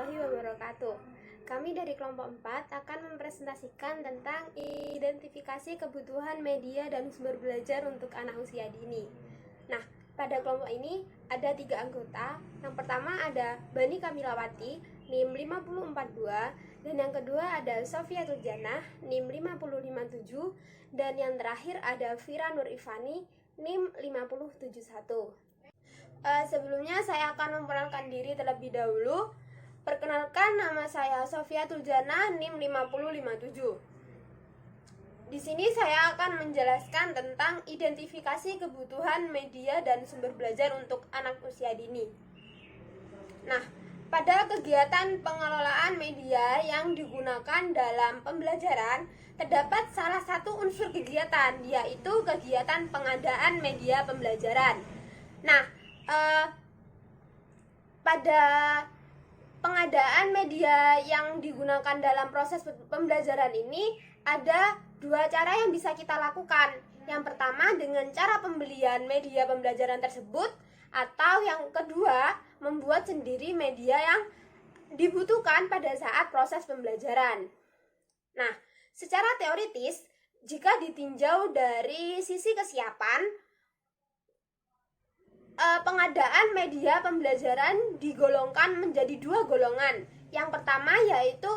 warahmatullahi wabarakatuh. Kami dari kelompok 4 akan mempresentasikan tentang identifikasi kebutuhan media dan sumber belajar untuk anak usia dini. Nah, pada kelompok ini ada 3 anggota. Yang pertama ada Bani Kamilawati, NIM 5042, dan yang kedua ada Sofia Turjana, NIM 5057, dan yang terakhir ada Fira Nur Ifani, NIM 5071. Sebelumnya saya akan memperkenalkan diri terlebih dahulu. Perkenalkan, nama saya Sofia Turjana, NIM 5057. Di sini saya akan menjelaskan tentang identifikasi kebutuhan media dan sumber belajar untuk anak usia dini. Nah, pada kegiatan pengelolaan media yang digunakan dalam pembelajaran, terdapat salah satu unsur kegiatan, yaitu kegiatan pengadaan media pembelajaran. Nah, pada pengadaan media yang digunakan dalam proses pembelajaran ini ada 2 cara yang bisa kita lakukan. Yang pertama dengan cara pembelian media pembelajaran tersebut, atau yang kedua membuat sendiri media yang dibutuhkan pada saat proses pembelajaran. Nah, secara teoritis, jika ditinjau dari sisi kesiapan, pengadaan media pembelajaran digolongkan menjadi 2 golongan. Yang pertama yaitu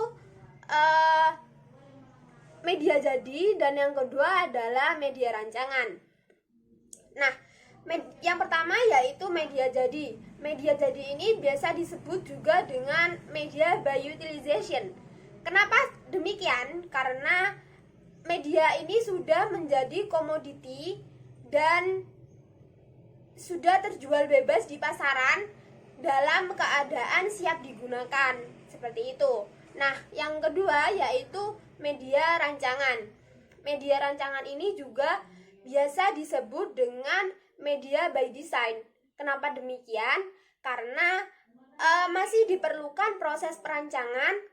media jadi, dan yang kedua adalah media rancangan. Nah, yang pertama yaitu media jadi. Media jadi ini biasa disebut juga dengan media by utilization. Kenapa demikian? Karena media ini sudah menjadi komoditi dan sudah terjual bebas di pasaran dalam keadaan siap digunakan, seperti itu. Nah, yang kedua yaitu media rancangan. Media rancangan ini juga biasa disebut dengan media by design. Kenapa demikian? Karena masih diperlukan proses perancangan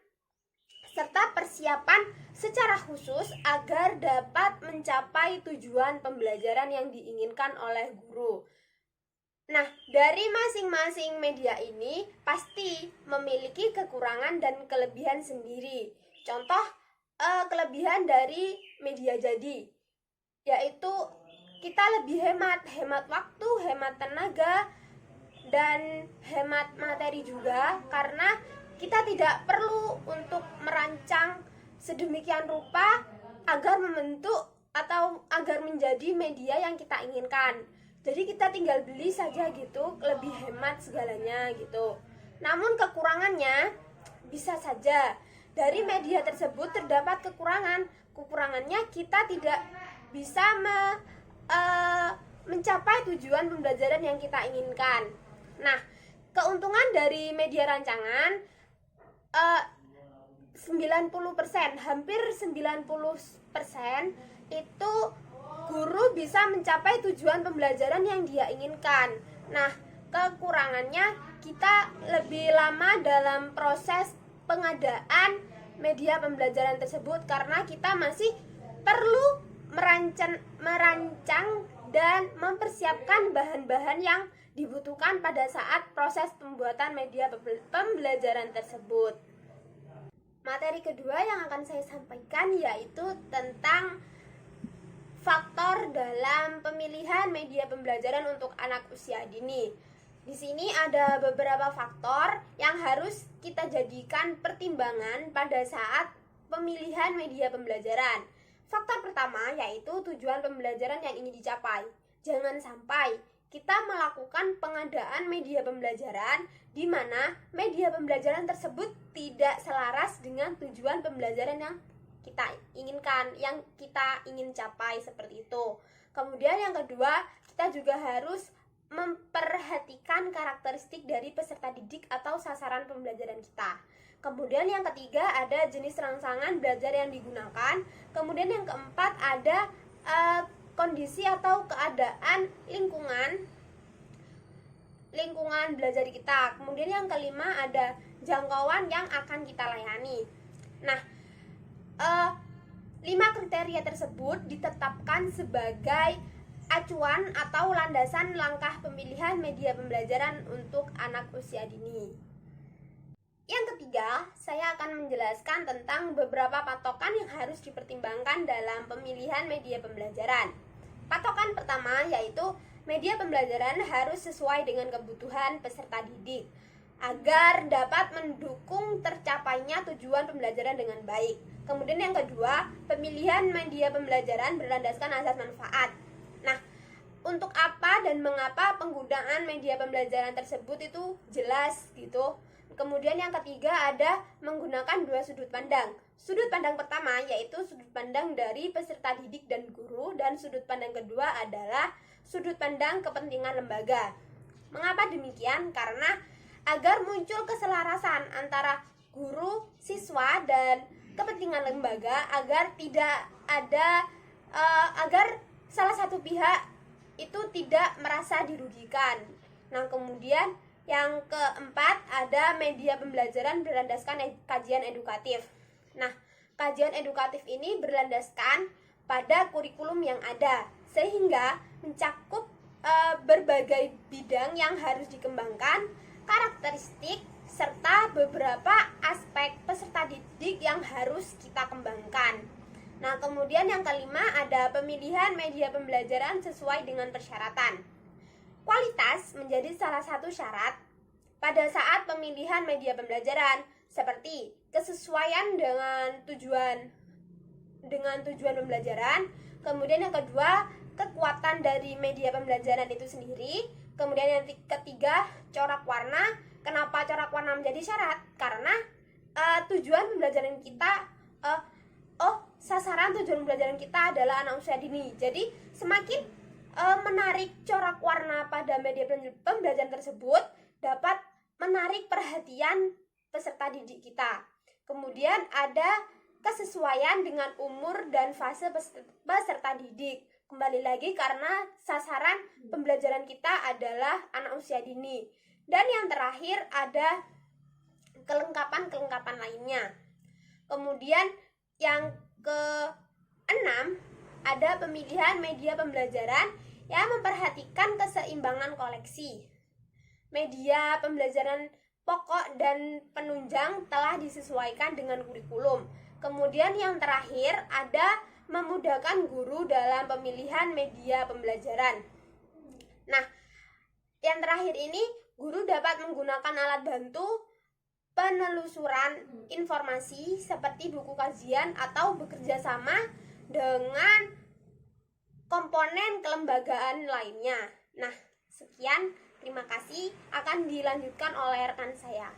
serta persiapan secara khusus agar dapat mencapai tujuan pembelajaran yang diinginkan oleh guru. Nah, dari masing-masing media ini pasti memiliki kekurangan dan kelebihan sendiri. Contoh kelebihan dari media jadi, yaitu kita lebih hemat waktu, hemat tenaga, dan hemat materi juga, karena kita tidak perlu untuk merancang sedemikian rupa agar membentuk atau agar menjadi media yang kita inginkan. Jadi kita tinggal beli saja gitu, lebih hemat segalanya gitu. Namun kekurangannya bisa saja dari media tersebut terdapat kekurangan. Kekurangannya kita tidak bisa mencapai tujuan pembelajaran yang kita inginkan. Nah, keuntungan dari media rancangan 90%, hampir 90% itu guru bisa mencapai tujuan pembelajaran yang dia inginkan. Nah, kekurangannya kita lebih lama dalam proses pengadaan media pembelajaran tersebut karena kita masih perlu merancang dan mempersiapkan bahan-bahan yang dibutuhkan pada saat proses pembuatan media pembelajaran tersebut. Materi kedua yang akan saya sampaikan yaitu tentang faktor dalam pemilihan media pembelajaran untuk anak usia dini. Di sini ada beberapa faktor yang harus kita jadikan pertimbangan pada saat pemilihan media pembelajaran. Faktor pertama yaitu tujuan pembelajaran yang ingin dicapai. Jangan sampai kita melakukan pengadaan media pembelajaran di mana media pembelajaran tersebut tidak selaras dengan tujuan pembelajaran yang kita inginkan, yang kita ingin capai, seperti itu. Kemudian yang kedua, kita juga harus memperhatikan karakteristik dari peserta didik atau sasaran pembelajaran kita. Kemudian yang ketiga ada jenis rangsangan belajar yang digunakan. Kemudian yang keempat ada kondisi atau keadaan lingkungan belajar kita. Kemudian yang kelima ada jangkauan yang akan kita layani. Nah, 5 kriteria tersebut ditetapkan sebagai acuan atau landasan langkah pemilihan media pembelajaran untuk anak usia dini. Yang ketiga, saya akan menjelaskan tentang beberapa patokan yang harus dipertimbangkan dalam pemilihan media pembelajaran. Patokan pertama yaitu media pembelajaran harus sesuai dengan kebutuhan peserta didik agar dapat mendukung tercapainya tujuan pembelajaran dengan baik. Kemudian yang kedua, pemilihan media pembelajaran berlandaskan asas manfaat. Nah, untuk apa dan mengapa penggunaan media pembelajaran tersebut itu jelas gitu. Kemudian yang ketiga ada menggunakan dua sudut pandang. Sudut pandang pertama yaitu sudut pandang dari peserta didik dan guru, dan sudut pandang kedua adalah sudut pandang kepentingan lembaga. Mengapa demikian? Karena agar muncul keselarasan antara guru, siswa, dan kepentingan lembaga, agar tidak ada agar salah satu pihak itu tidak merasa dirugikan. Nah, kemudian yang keempat ada media pembelajaran berlandaskan kajian edukatif. Nah, kajian edukatif ini berlandaskan pada kurikulum yang ada, sehingga mencakup berbagai bidang yang harus dikembangkan, karakteristik, serta beberapa aspek peserta didik yang harus kita kembangkan. Nah, kemudian yang kelima ada pemilihan media pembelajaran sesuai dengan persyaratan. Kualitas menjadi salah satu syarat pada saat pemilihan media pembelajaran, seperti kesesuaian dengan tujuan pembelajaran. Kemudian yang kedua, kekuatan dari media pembelajaran itu sendiri. Kemudian yang ketiga, corak warna. Kenapa corak warna menjadi syarat? Karena tujuan pembelajaran kita sasaran tujuan pembelajaran kita adalah anak usia dini. Jadi semakin menarik corak warna pada media pembelajaran tersebut dapat menarik perhatian peserta didik kita. Kemudian ada kesesuaian dengan umur dan fase peserta didik. Kembali lagi karena sasaran pembelajaran kita adalah anak usia dini. Dan yang terakhir ada kelengkapan lainnya. Kemudian yang keenam ada pemilihan media pembelajaran yang memperhatikan keseimbangan koleksi. Media pembelajaran pokok dan penunjang telah disesuaikan dengan kurikulum. Kemudian yang terakhir ada memudahkan guru dalam pemilihan media pembelajaran. Nah, yang terakhir ini guru dapat menggunakan alat bantu penelusuran informasi seperti buku kajian atau bekerja sama dengan komponen kelembagaan lainnya. Nah, sekian, terima kasih. Akan dilanjutkan oleh rekan saya.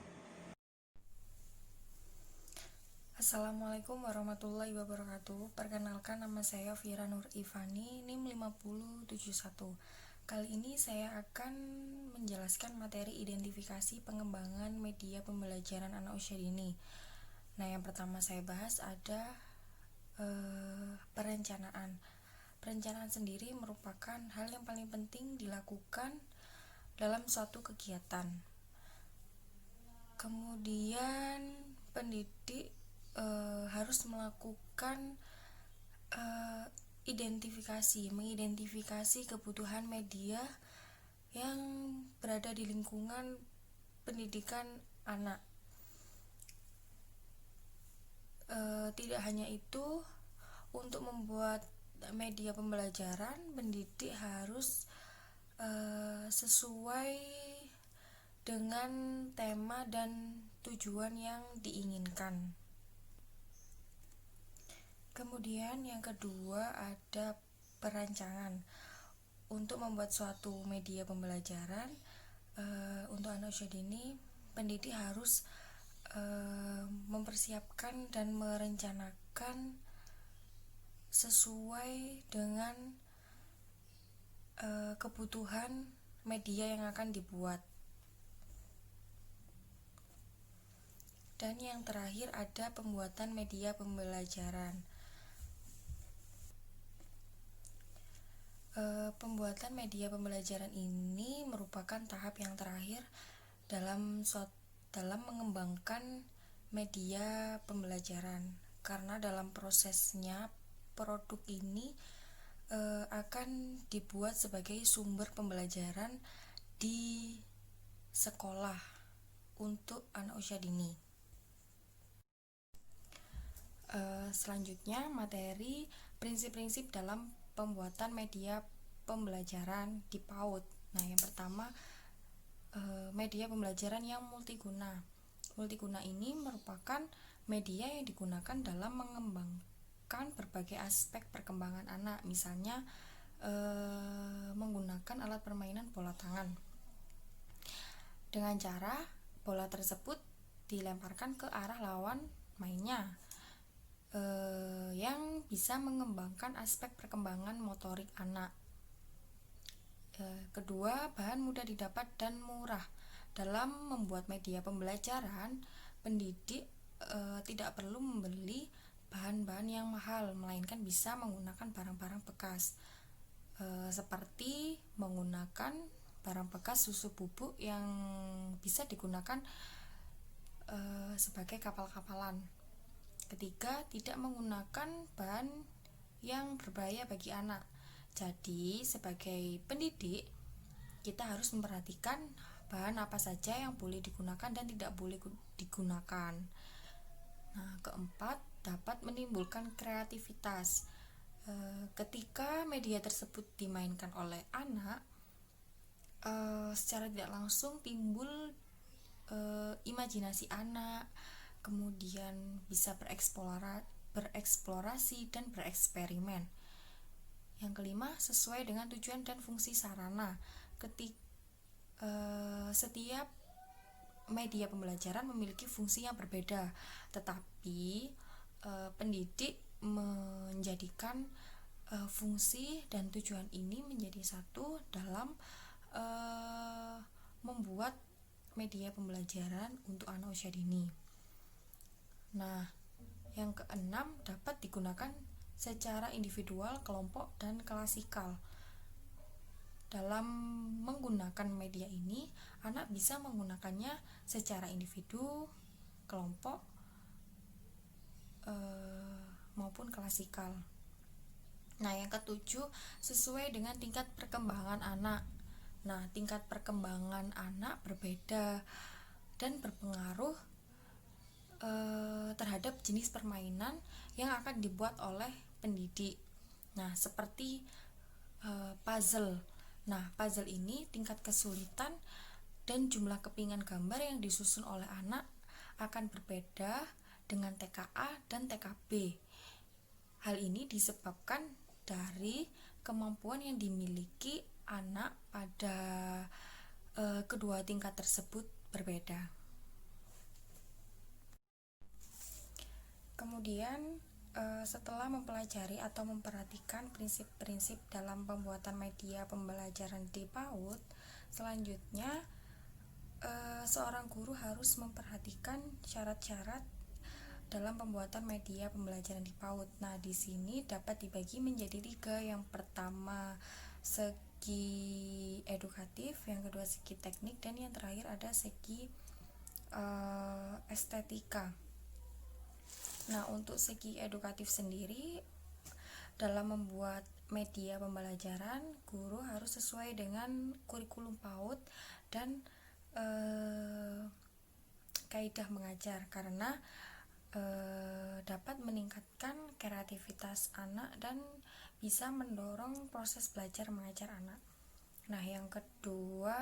Assalamualaikum warahmatullahi wabarakatuh. Perkenalkan, nama saya Fira Nur Ivani, NIM 5071. Kali ini saya akan menjelaskan materi identifikasi pengembangan media pembelajaran anak usia dini. Nah, yang pertama saya bahas ada perencanaan. Perencanaan sendiri merupakan hal yang paling penting dilakukan dalam suatu kegiatan. Kemudian pendidik harus melakukan mengidentifikasi kebutuhan media yang berada di lingkungan pendidikan anak. Tidak hanya itu, untuk membuat media pembelajaran, pendidik harus sesuai dengan tema dan tujuan yang diinginkan. Kemudian yang kedua ada perancangan. Untuk membuat suatu media pembelajaran untuk anak usia dini, pendidik harus mempersiapkan dan merencanakan sesuai dengan kebutuhan media yang akan dibuat. Dan yang terakhir ada pembuatan media pembelajaran. Pembuatan media pembelajaran ini merupakan tahap yang terakhir dalam mengembangkan media pembelajaran, karena dalam prosesnya produk ini akan dibuat sebagai sumber pembelajaran di sekolah untuk anak usia dini. Selanjutnya, materi prinsip-prinsip dalam pembuatan media pembelajaran di PAUD. Nah, yang pertama, media pembelajaran yang multiguna. Multiguna ini merupakan media yang digunakan dalam mengembangkan berbagai aspek perkembangan anak, misalnya menggunakan alat permainan bola tangan. Dengan cara bola tersebut dilemparkan ke arah lawan mainnya, yang bisa mengembangkan aspek perkembangan motorik anak. Kedua, bahan mudah didapat dan murah. Dalam membuat media pembelajaran, pendidik tidak perlu membeli bahan-bahan yang mahal, melainkan bisa menggunakan barang-barang bekas, seperti menggunakan barang bekas susu bubuk yang bisa digunakan sebagai kapal-kapalan. Ketiga, tidak menggunakan bahan yang berbahaya bagi anak. Jadi, sebagai pendidik, kita harus memperhatikan bahan apa saja yang boleh digunakan dan tidak boleh digunakan. Nah, keempat, dapat menimbulkan kreativitas. Ketika media tersebut dimainkan oleh anak, secara tidak langsung timbul imajinasi anak, kemudian bisa bereksplorasi dan bereksperimen. Yang kelima, sesuai dengan tujuan dan fungsi sarana. Setiap media pembelajaran memiliki fungsi yang berbeda, tetapi pendidik menjadikan fungsi dan tujuan ini menjadi satu dalam membuat media pembelajaran untuk anak usia dini. Nah, yang keenam, dapat digunakan secara individual, kelompok, dan klasikal. Dalam menggunakan media ini, anak bisa menggunakannya secara individu, kelompok, maupun klasikal. Nah, yang ketujuh, sesuai dengan tingkat perkembangan anak. Nah, tingkat perkembangan anak berbeda dan berpengaruh terhadap jenis permainan yang akan dibuat oleh pendidik. Nah, seperti puzzle. Nah, puzzle ini tingkat kesulitan dan jumlah kepingan gambar yang disusun oleh anak akan berbeda dengan TKA dan TKB. Hal ini disebabkan dari kemampuan yang dimiliki anak pada kedua tingkat tersebut berbeda. Kemudian setelah mempelajari atau memperhatikan prinsip-prinsip dalam pembuatan media pembelajaran di PAUD, selanjutnya seorang guru harus memperhatikan syarat-syarat dalam pembuatan media pembelajaran di PAUD. Nah, di sini dapat dibagi menjadi 3. Yang pertama, segi edukatif, yang kedua segi teknik, dan yang terakhir ada segi estetika. Nah, untuk segi edukatif sendiri, dalam membuat media pembelajaran, guru harus sesuai dengan kurikulum PAUD dan kaidah mengajar, karena dapat meningkatkan kreativitas anak dan bisa mendorong proses belajar mengajar anak. Nah, yang kedua,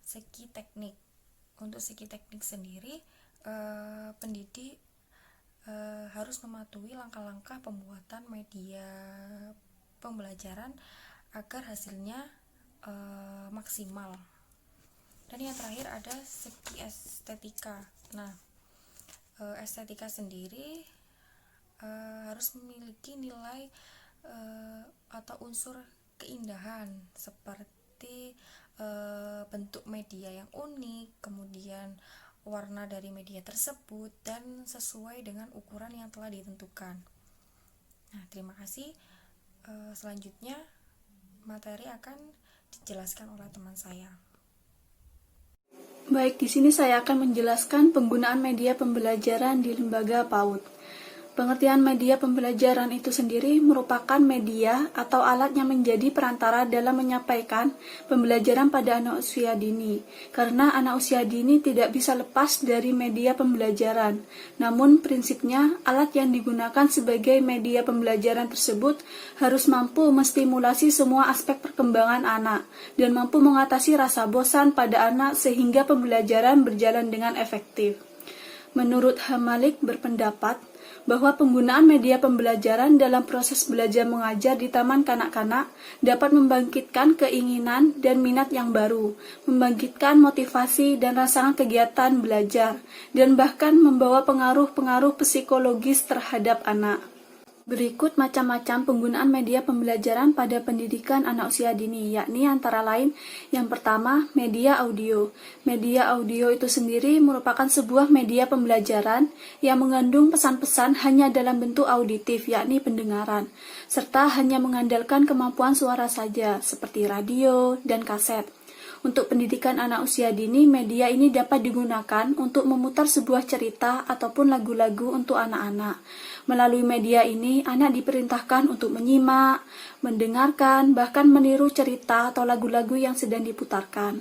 segi teknik. Untuk segi teknik sendiri, pendidik harus mematuhi langkah-langkah pembuatan media pembelajaran agar hasilnya maksimal. Dan yang terakhir ada segi estetika. Nah, estetika sendiri harus memiliki nilai atau unsur keindahan, seperti bentuk media yang unik, kemudian warna dari media tersebut, dan sesuai dengan ukuran yang telah ditentukan. Nah, terima kasih. Selanjutnya materi akan dijelaskan oleh teman saya. Baik, di sini saya akan menjelaskan penggunaan media pembelajaran di lembaga PAUD. Pengertian media pembelajaran itu sendiri merupakan media atau alat yang menjadi perantara dalam menyampaikan pembelajaran pada anak usia dini. Karena anak usia dini tidak bisa lepas dari media pembelajaran. Namun prinsipnya alat yang digunakan sebagai media pembelajaran tersebut harus mampu menstimulasi semua aspek perkembangan anak dan mampu mengatasi rasa bosan pada anak sehingga pembelajaran berjalan dengan efektif. Menurut Hamalik berpendapat bahwa penggunaan media pembelajaran dalam proses belajar mengajar di taman kanak-kanak dapat membangkitkan keinginan dan minat yang baru, membangkitkan motivasi dan rangsangan kegiatan belajar, dan bahkan membawa pengaruh-pengaruh psikologis terhadap anak. Berikut macam-macam penggunaan media pembelajaran pada pendidikan anak usia dini, yakni antara lain yang pertama, media audio. Media audio itu sendiri merupakan sebuah media pembelajaran yang mengandung pesan-pesan hanya dalam bentuk auditif, yakni pendengaran, serta hanya mengandalkan kemampuan suara saja, seperti radio dan kaset. Untuk pendidikan anak usia dini, media ini dapat digunakan untuk memutar sebuah cerita ataupun lagu-lagu untuk anak-anak. Melalui media ini, anak diperintahkan untuk menyimak, mendengarkan, bahkan meniru cerita atau lagu-lagu yang sedang diputarkan.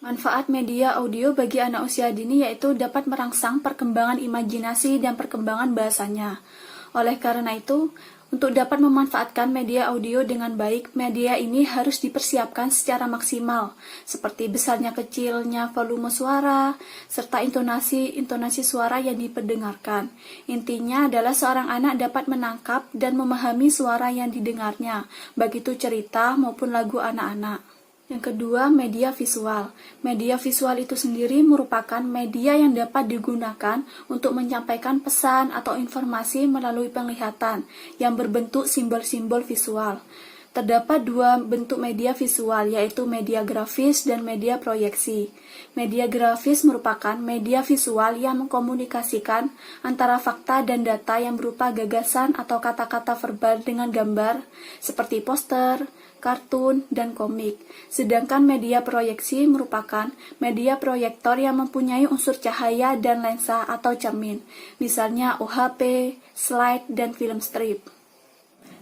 Manfaat media audio bagi anak usia dini yaitu dapat merangsang perkembangan imajinasi dan perkembangan bahasanya. Oleh karena itu, untuk dapat memanfaatkan media audio dengan baik, media ini harus dipersiapkan secara maksimal, seperti besarnya kecilnya volume suara, serta intonasi suara yang diperdengarkan. Intinya adalah seorang anak dapat menangkap dan memahami suara yang didengarnya, baik itu cerita maupun lagu anak-anak. Yang kedua, media visual. Media visual itu sendiri merupakan media yang dapat digunakan untuk menyampaikan pesan atau informasi melalui penglihatan yang berbentuk simbol-simbol visual. Terdapat dua bentuk media visual, yaitu media grafis dan media proyeksi. Media grafis merupakan media visual yang mengkomunikasikan antara fakta dan data yang berupa gagasan atau kata-kata verbal dengan gambar, seperti poster, kartun, dan komik. Sedangkan media proyeksi merupakan media proyektor yang mempunyai unsur cahaya dan lensa atau cermin, misalnya OHP, slide, dan film strip.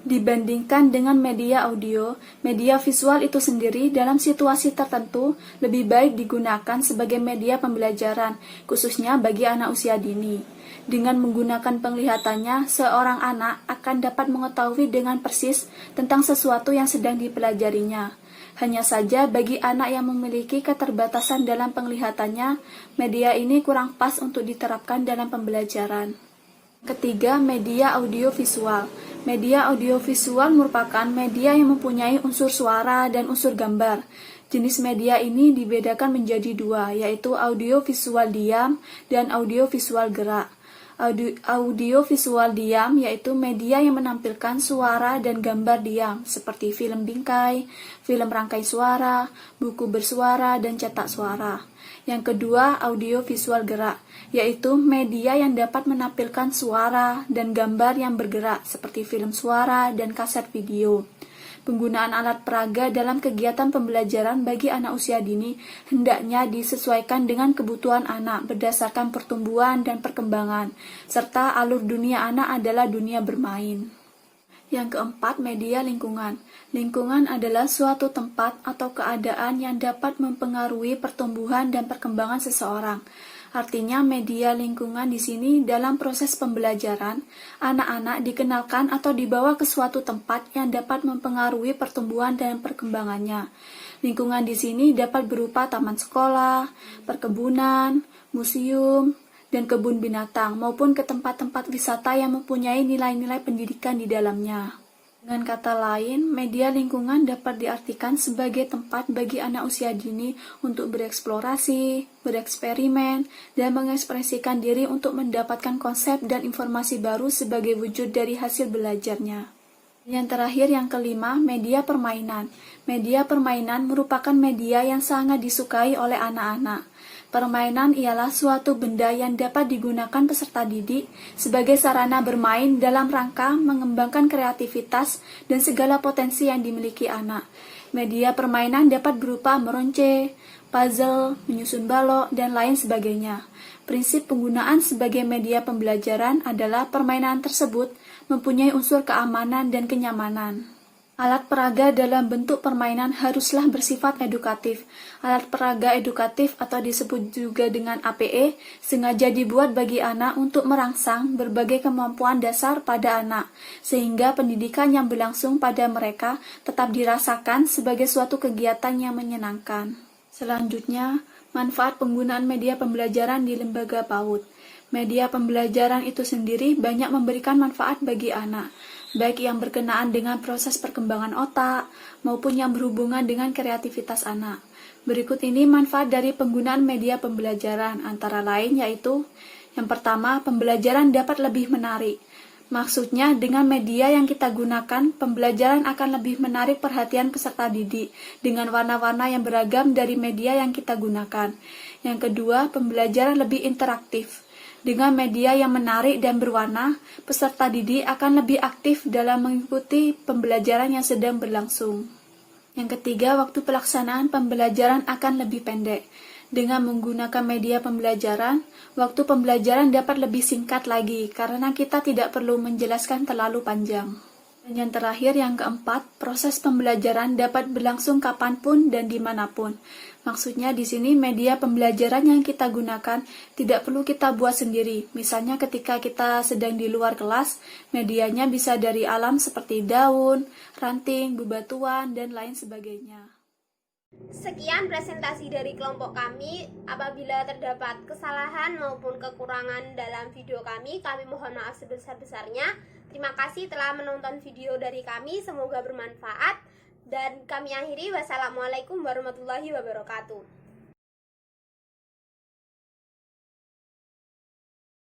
Dibandingkan dengan media audio, media visual itu sendiri dalam situasi tertentu lebih baik digunakan sebagai media pembelajaran, khususnya bagi anak usia dini. Dengan menggunakan penglihatannya, seorang anak akan dapat mengetahui dengan persis tentang sesuatu yang sedang dipelajarinya. Hanya saja bagi anak yang memiliki keterbatasan dalam penglihatannya, media ini kurang pas untuk diterapkan dalam pembelajaran. Ketiga, media audiovisual. Media audiovisual merupakan media yang mempunyai unsur suara dan unsur gambar. Jenis media ini dibedakan menjadi dua, yaitu audiovisual diam dan audiovisual gerak. Audiovisual diam yaitu media yang menampilkan suara dan gambar diam, seperti film bingkai, film rangkai suara, buku bersuara, dan cetak suara. Yang kedua, audiovisual gerak, yaitu media yang dapat menampilkan suara dan gambar yang bergerak, seperti film suara dan kaset video. Penggunaan alat peraga dalam kegiatan pembelajaran bagi anak usia dini hendaknya disesuaikan dengan kebutuhan anak berdasarkan pertumbuhan dan perkembangan, serta alur dunia anak adalah dunia bermain. Yang keempat, media lingkungan. Lingkungan adalah suatu tempat atau keadaan yang dapat mempengaruhi pertumbuhan dan perkembangan seseorang. Artinya, media lingkungan di sini dalam proses pembelajaran, anak-anak dikenalkan atau dibawa ke suatu tempat yang dapat mempengaruhi pertumbuhan dan perkembangannya. Lingkungan di sini dapat berupa taman sekolah, perkebunan, museum, dan kebun binatang, maupun ke tempat-tempat wisata yang mempunyai nilai-nilai pendidikan di dalamnya. Dengan kata lain, media lingkungan dapat diartikan sebagai tempat bagi anak usia dini untuk bereksplorasi, bereksperimen, dan mengekspresikan diri untuk mendapatkan konsep dan informasi baru sebagai wujud dari hasil belajarnya. Yang terakhir, yang kelima, media permainan. Media permainan merupakan media yang sangat disukai oleh anak-anak. Permainan ialah suatu benda yang dapat digunakan peserta didik sebagai sarana bermain dalam rangka mengembangkan kreativitas dan segala potensi yang dimiliki anak. Media permainan dapat berupa meronce, puzzle, menyusun balok, dan lain sebagainya. Prinsip penggunaan sebagai media pembelajaran adalah permainan tersebut mempunyai unsur keamanan dan kenyamanan. Alat peraga dalam bentuk permainan haruslah bersifat edukatif. Alat peraga edukatif atau disebut juga dengan APE sengaja dibuat bagi anak untuk merangsang berbagai kemampuan dasar pada anak, sehingga pendidikan yang berlangsung pada mereka tetap dirasakan sebagai suatu kegiatan yang menyenangkan. Selanjutnya, manfaat penggunaan media pembelajaran di lembaga PAUD. Media pembelajaran itu sendiri banyak memberikan manfaat bagi anak, baik yang berkenaan dengan proses perkembangan otak maupun yang berhubungan dengan kreativitas anak. Berikut ini manfaat dari penggunaan media pembelajaran, antara lain yaitu: yang pertama, pembelajaran dapat lebih menarik. Maksudnya, dengan media yang kita gunakan, pembelajaran akan lebih menarik perhatian peserta didik dengan warna-warna yang beragam dari media yang kita gunakan. Yang kedua, pembelajaran lebih interaktif. Dengan media yang menarik dan berwarna, peserta didik akan lebih aktif dalam mengikuti pembelajaran yang sedang berlangsung. Yang ketiga, waktu pelaksanaan pembelajaran akan lebih pendek. Dengan menggunakan media pembelajaran, waktu pembelajaran dapat lebih singkat lagi karena kita tidak perlu menjelaskan terlalu panjang. Dan yang terakhir, yang keempat, proses pembelajaran dapat berlangsung kapanpun dan dimanapun. Maksudnya di sini media pembelajaran yang kita gunakan tidak perlu kita buat sendiri. Misalnya ketika kita sedang di luar kelas, medianya bisa dari alam seperti daun, ranting, bebatuan, dan lain sebagainya. Sekian presentasi dari kelompok kami. Apabila terdapat kesalahan maupun kekurangan dalam video kami mohon maaf sebesar-besarnya. Terima kasih telah menonton video dari kami, semoga bermanfaat. Dan kami akhiri, wassalamualaikum warahmatullahi wabarakatuh.